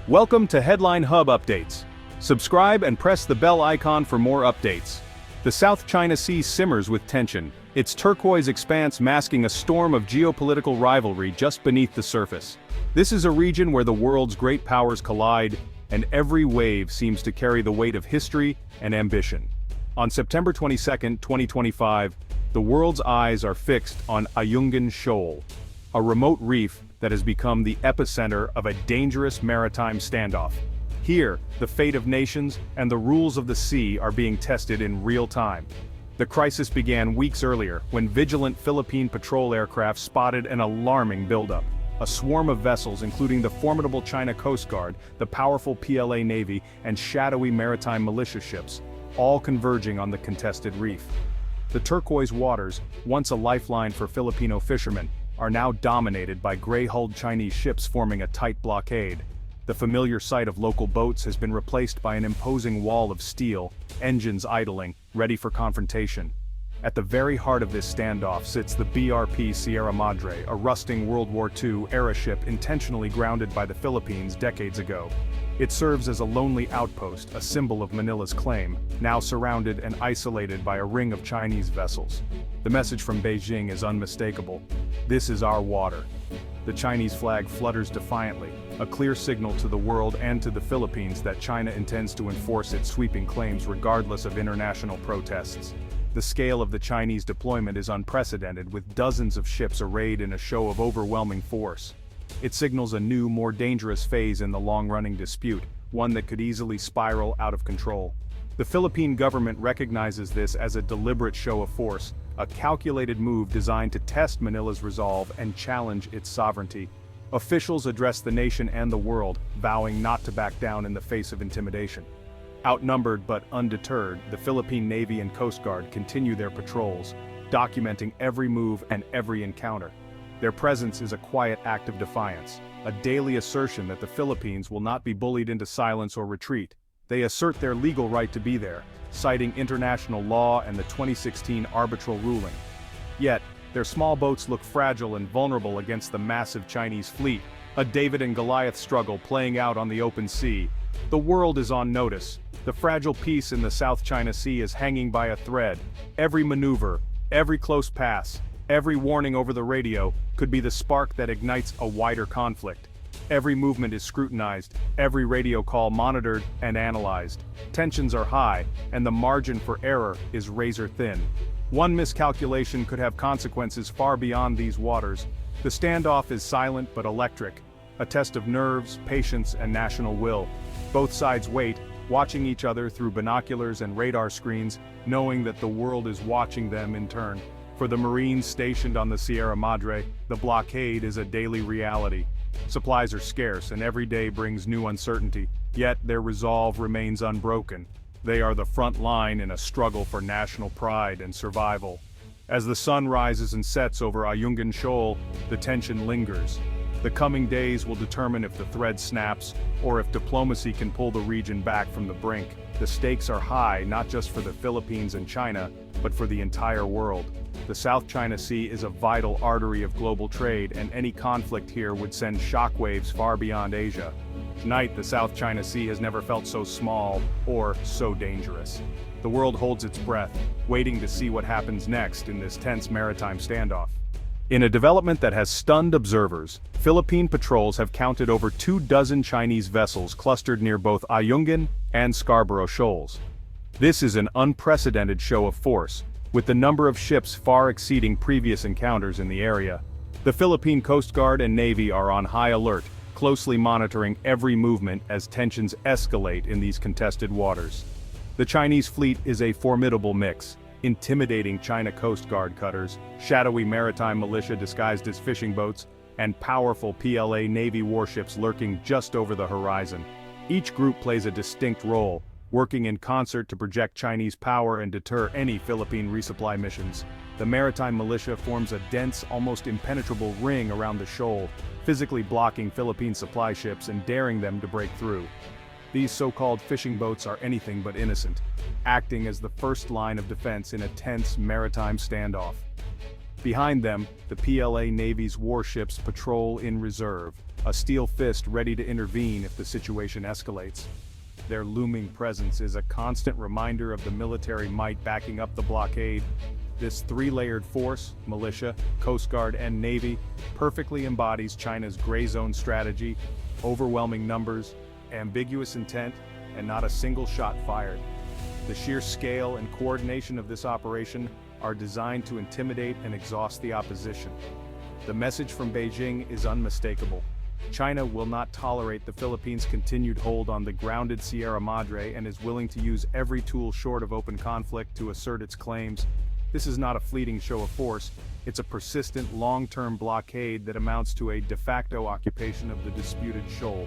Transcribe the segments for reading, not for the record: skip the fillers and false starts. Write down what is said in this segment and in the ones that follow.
Welcome to Headline Hub Updates. Subscribe and press the bell icon for more updates. The South China Sea simmers with tension, its turquoise expanse masking a storm of geopolitical rivalry just beneath the surface. This is a region where the world's great powers collide, and every wave seems to carry the weight of history and ambition. On September 22, 2025, the world's eyes are fixed on Ayungin Shoal, a remote reef that has become the epicenter of a dangerous maritime standoff. Here, the fate of nations and the rules of the sea are being tested in real time. The crisis began weeks earlier when vigilant Philippine patrol aircraft spotted an alarming buildup. A swarm of vessels including the formidable China Coast Guard, the powerful PLA Navy, and shadowy maritime militia ships, all converging on the contested reef. The turquoise waters, once a lifeline for Filipino fishermen, are now dominated by gray-hulled Chinese ships forming a tight blockade. The familiar sight of local boats has been replaced by an imposing wall of steel, engines idling, ready for confrontation. At the very heart of this standoff sits the BRP Sierra Madre, a rusting World War II era ship intentionally grounded by the Philippines decades ago. It serves as a lonely outpost, a symbol of Manila's claim, now surrounded and isolated by a ring of Chinese vessels. The message from Beijing is unmistakable. This is our water. The Chinese flag flutters defiantly, a clear signal to the world and to the Philippines that China intends to enforce its sweeping claims regardless of international protests. The scale of the Chinese deployment is unprecedented, with dozens of ships arrayed in a show of overwhelming force. It signals a new, more dangerous phase in the long-running dispute, one that could easily spiral out of control. The Philippine government recognizes this as a deliberate show of force, a calculated move designed to test Manila's resolve and challenge its sovereignty. Officials address the nation and the world, vowing not to back down in the face of intimidation. Outnumbered but undeterred, the Philippine Navy and Coast Guard continue their patrols, documenting every move and every encounter. Their presence is a quiet act of defiance, a daily assertion that the Philippines will not be bullied into silence or retreat. They assert their legal right to be there, citing international law and the 2016 arbitral ruling. Yet, their small boats look fragile and vulnerable against the massive Chinese fleet, a David and Goliath struggle playing out on the open sea. The world is on notice. The fragile peace in the South China Sea is hanging by a thread. Every maneuver, every close pass, every warning over the radio could be the spark that ignites a wider conflict. Every movement is scrutinized, every radio call monitored and analyzed. Tensions are high, and the margin for error is razor thin. One miscalculation could have consequences far beyond these waters. The standoff is silent but electric, a test of nerves, patience, and national will. Both sides wait, watching each other through binoculars and radar screens, knowing that the world is watching them in turn. For the Marines stationed on the Sierra Madre, the blockade is a daily reality. Supplies are scarce and every day brings new uncertainty, yet their resolve remains unbroken. They are the front line in a struggle for national pride and survival. As the sun rises and sets over Ayungin Shoal, the tension lingers. The coming days will determine if the thread snaps, or if diplomacy can pull the region back from the brink. The stakes are high, not just for the Philippines and China, but for the entire world. The South China Sea is a vital artery of global trade, and any conflict here would send shockwaves far beyond Asia. Tonight, the South China Sea has never felt so small or so dangerous. The world holds its breath, waiting to see what happens next in this tense maritime standoff. In a development that has stunned observers, Philippine patrols have counted over 24 Chinese vessels clustered near both Ayungin and Scarborough Shoals. This is an unprecedented show of force, with the number of ships far exceeding previous encounters in the area. The Philippine Coast Guard and Navy are on high alert, closely monitoring every movement as tensions escalate in these contested waters. The Chinese fleet is a formidable mix. Intimidating China Coast Guard cutters, shadowy maritime militia disguised as fishing boats, and powerful PLA Navy warships lurking just over the horizon. Each group plays a distinct role, working in concert to project Chinese power and deter any Philippine resupply missions. The maritime militia forms a dense, almost impenetrable ring around the shoal, physically blocking Philippine supply ships and daring them to break through. These so-called fishing boats are anything but innocent, acting as the first line of defense in a tense maritime standoff. Behind them, the PLA Navy's warships patrol in reserve, a steel fist ready to intervene if the situation escalates. Their looming presence is a constant reminder of the military might backing up the blockade. This three-layered force, militia, Coast Guard, and Navy, perfectly embodies China's gray zone strategy: overwhelming numbers, ambiguous intent, and not a single shot fired. The sheer scale and coordination of this operation are designed to intimidate and exhaust the opposition. The message from Beijing is unmistakable. China will not tolerate the Philippines' continued hold on the grounded Sierra Madre and is willing to use every tool short of open conflict to assert its claims. This is not a fleeting show of force, it's a persistent, long-term blockade that amounts to a de facto occupation of the disputed shoal.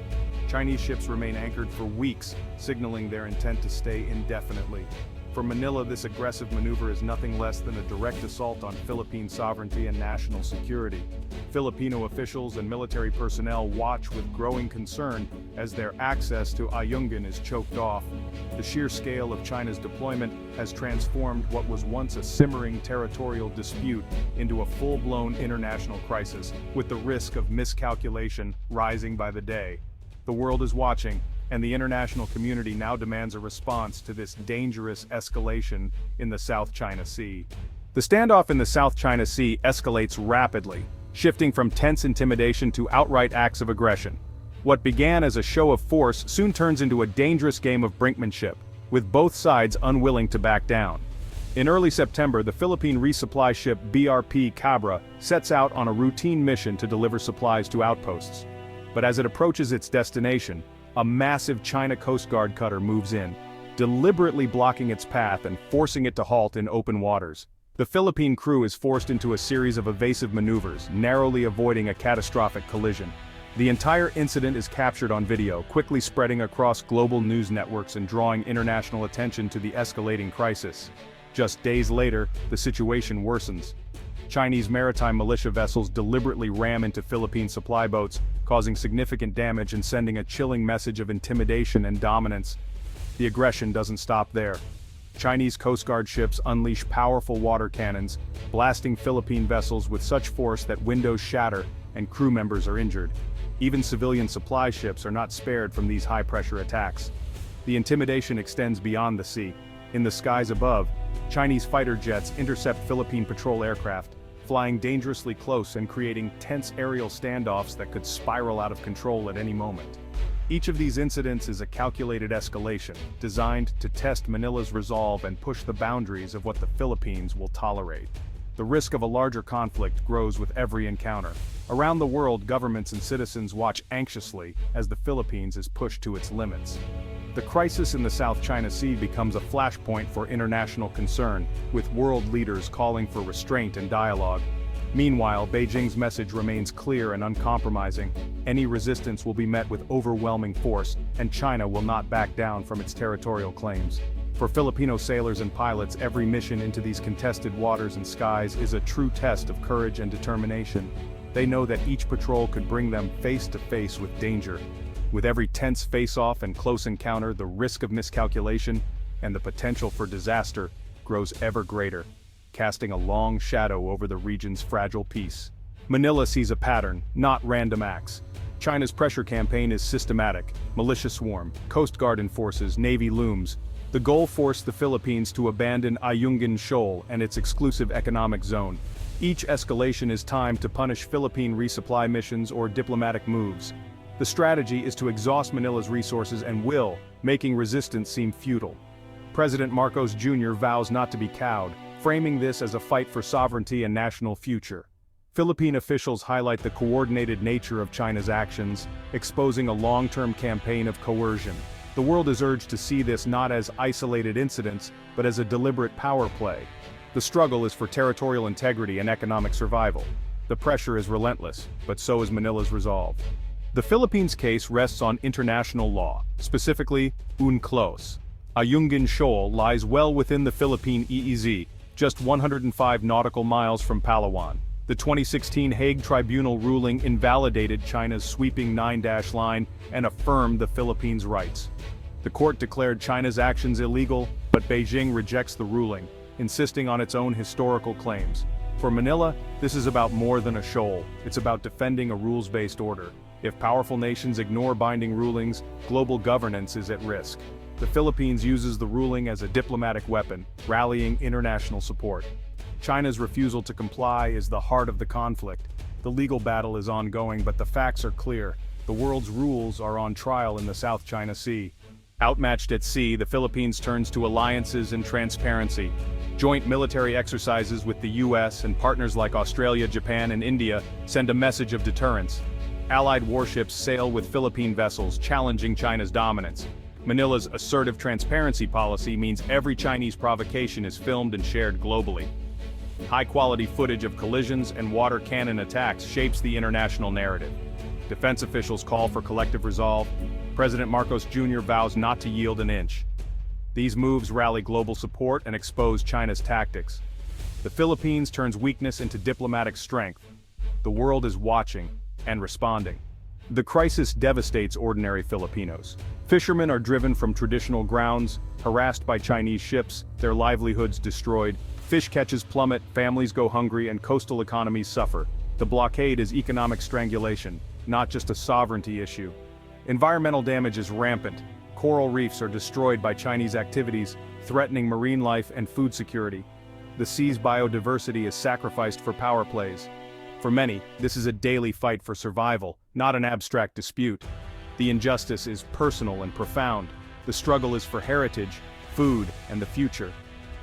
Chinese ships remain anchored for weeks, signaling their intent to stay indefinitely. For Manila, this aggressive maneuver is nothing less than a direct assault on Philippine sovereignty and national security. Filipino officials and military personnel watch with growing concern as their access to Ayungin is choked off. The sheer scale of China's deployment has transformed what was once a simmering territorial dispute into a full-blown international crisis, with the risk of miscalculation rising by the day. The world is watching, and the international community now demands a response to this dangerous escalation in the South China Sea. The standoff in the South China Sea escalates rapidly, shifting from tense intimidation to outright acts of aggression. What began as a show of force soon turns into a dangerous game of brinkmanship, with both sides unwilling to back down. In early September, the Philippine resupply ship BRP Cabra sets out on a routine mission to deliver supplies to outposts. But as it approaches its destination, a massive China Coast Guard cutter moves in, deliberately blocking its path and forcing it to halt in open waters. The Philippine crew is forced into a series of evasive maneuvers, narrowly avoiding a catastrophic collision. The entire incident is captured on video, quickly spreading across global news networks and drawing international attention to the escalating crisis. Just days later, the situation worsens. Chinese maritime militia vessels deliberately ram into Philippine supply boats, causing significant damage and sending a chilling message of intimidation and dominance. The aggression doesn't stop there. Chinese Coast Guard ships unleash powerful water cannons, blasting Philippine vessels with such force that windows shatter and crew members are injured. Even civilian supply ships are not spared from these high-pressure attacks. The intimidation extends beyond the sea. In the skies above, Chinese fighter jets intercept Philippine patrol aircraft, flying dangerously close and creating tense aerial standoffs that could spiral out of control at any moment. Each of these incidents is a calculated escalation, designed to test Manila's resolve and push the boundaries of what the Philippines will tolerate. The risk of a larger conflict grows with every encounter. Around the world, governments and citizens watch anxiously as the Philippines is pushed to its limits. The crisis in the South China Sea becomes a flashpoint for international concern, with world leaders calling for restraint and dialogue. Meanwhile, Beijing's message remains clear and uncompromising. Any resistance will be met with overwhelming force, and China will not back down from its territorial claims. For Filipino sailors and pilots, every mission into these contested waters and skies is a true test of courage and determination. They know that each patrol could bring them face to face with danger. With every tense face-off and close encounter, the risk of miscalculation and the potential for disaster grows ever greater, casting a long shadow over the region's fragile peace. Manila sees a pattern, not random acts. China's pressure campaign is systematic: militia swarm, Coast Guard enforces, Navy looms. The goal forced the Philippines to abandon Ayungin Shoal and its exclusive economic zone. Each escalation is timed to punish Philippine resupply missions or diplomatic moves. The strategy is to exhaust Manila's resources and will, making resistance seem futile. President Marcos Jr. vows not to be cowed, framing this as a fight for sovereignty and national future. Philippine officials highlight the coordinated nature of China's actions, exposing a long-term campaign of coercion. The world is urged to see this not as isolated incidents, but as a deliberate power play. The struggle is for territorial integrity and economic survival. The pressure is relentless, but so is Manila's resolve. The Philippines' case rests on international law, specifically UNCLOS. Ayungin Shoal lies well within the Philippine EEZ, just 105 nautical miles from Palawan. The 2016 Hague Tribunal ruling invalidated China's sweeping 9-dash line and affirmed the Philippines' rights. The court declared China's actions illegal, but Beijing rejects the ruling, insisting on its own historical claims. For Manila, this is about more than a shoal. It's about defending a rules-based order. If powerful nations ignore binding rulings, global governance is at risk. The Philippines uses the ruling as a diplomatic weapon, rallying international support. China's refusal to comply is the heart of the conflict. The legal battle is ongoing, but the facts are clear. The world's rules are on trial in the South China Sea. Outmatched at sea, the Philippines turns to alliances and transparency. Joint military exercises with the US and partners like Australia, Japan, and India send a message of deterrence. Allied warships sail with Philippine vessels, challenging China's dominance. Manila's assertive transparency policy means every Chinese provocation is filmed and shared globally. High-quality footage of collisions and water cannon attacks shapes the international narrative. Defense officials call for collective resolve. President Marcos Jr. vows not to yield an inch. These moves rally global support and expose China's tactics. The Philippines turns weakness into diplomatic strength. The world is watching and responding. The crisis devastates ordinary Filipinos. Fishermen are driven from traditional grounds, harassed by Chinese ships, their livelihoods destroyed. Fish catches plummet, families go hungry, and coastal economies suffer. The blockade is economic strangulation, not just a sovereignty issue. Environmental damage is rampant. Coral reefs are destroyed by Chinese activities, threatening marine life and food security. The sea's biodiversity is sacrificed for power plays. For many, this is a daily fight for survival, not an abstract dispute. The injustice is personal and profound. The struggle is for heritage, food, and the future.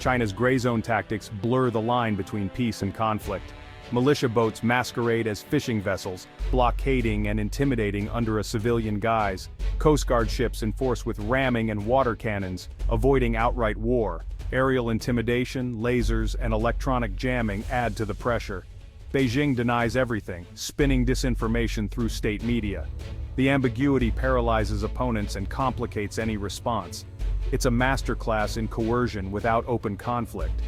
China's gray zone tactics blur the line between peace and conflict. Militia boats masquerade as fishing vessels, blockading and intimidating under a civilian guise. Coast Guard ships enforce with ramming and water cannons, avoiding outright war. Aerial intimidation, lasers, and electronic jamming add to the pressure. Beijing denies everything, spinning disinformation through state media. The ambiguity paralyzes opponents and complicates any response. It's a masterclass in coercion without open conflict.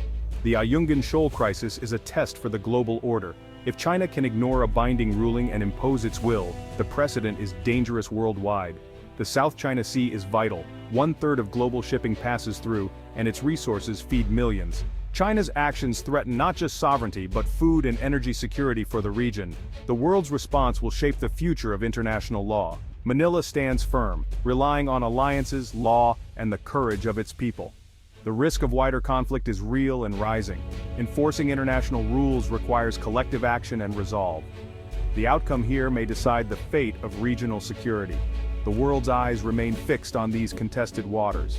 The Ayungin Shoal crisis is a test for the global order. If China can ignore a binding ruling and impose its will, the precedent is dangerous worldwide. The South China Sea is vital. 1/3 of global shipping passes through, and its resources feed millions. China's actions threaten not just sovereignty but food and energy security for the region. The world's response will shape the future of international law. Manila stands firm, relying on alliances, law, and the courage of its people. The risk of wider conflict is real and rising. Enforcing international rules requires collective action and resolve. The outcome here may decide the fate of regional security. The world's eyes remain fixed on these contested waters.